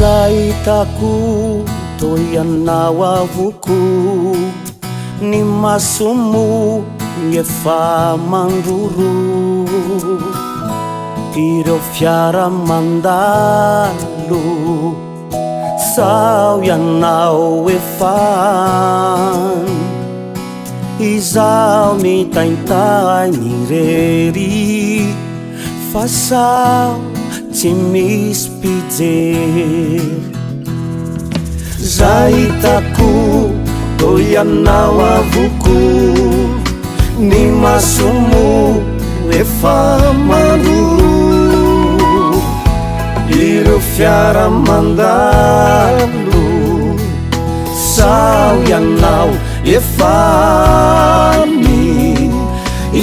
Zahitako toy ianao avoko, ny masomo efa mandroro, ireo fiara mandalo sao ianao efa izaho mitaintany rery, fa sao tsy misy pijery. Zahitako toy ianao avoko, ny masomo efa mandroro, ireo fiara mandalo sao ianao efa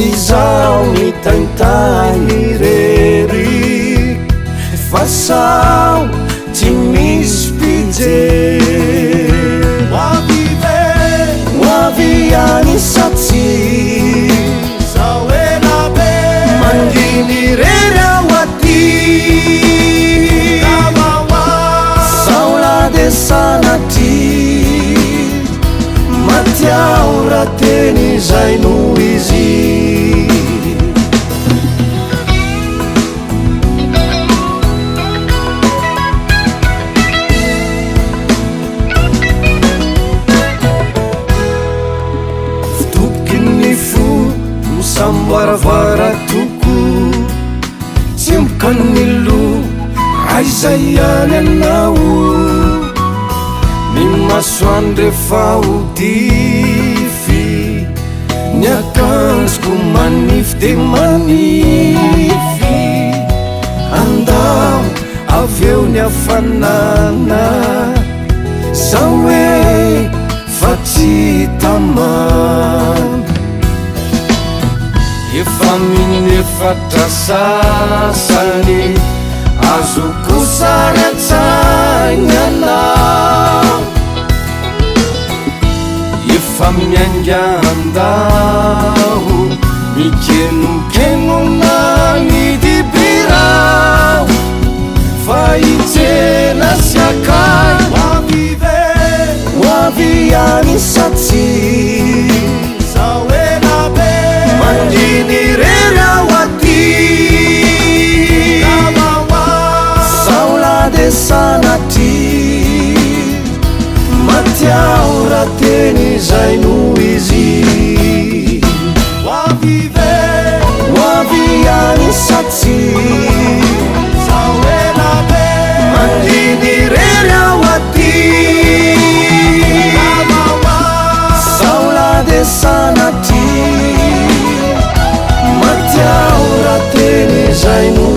izaho mitaintany rery, fa sao tsy misy pijery. Hoavy any satsy zao elabe, manginy rery ao aty, sao lade sanaty, matiao rateny zay no izy. Sambaravara toko tsy mkanilo aiza ihany anao, ny masoandro efa hodify, ny akanjoko manify de manify, andao aveo ny hafanana sao hoe fa tsy tamana. Efa minefatra sasany azoko saratsaigny anao, efa miainga andao mikenokenona midibirao, fa ijena sy akay hoavy any satsy zao elabe, manginy rery ao aty, sao lade sanaty, matiao rateny zay no izy. Hoavy any satsy zao elabe, manginy rery ao aty, sao lade sanaty, matiao rateny zay no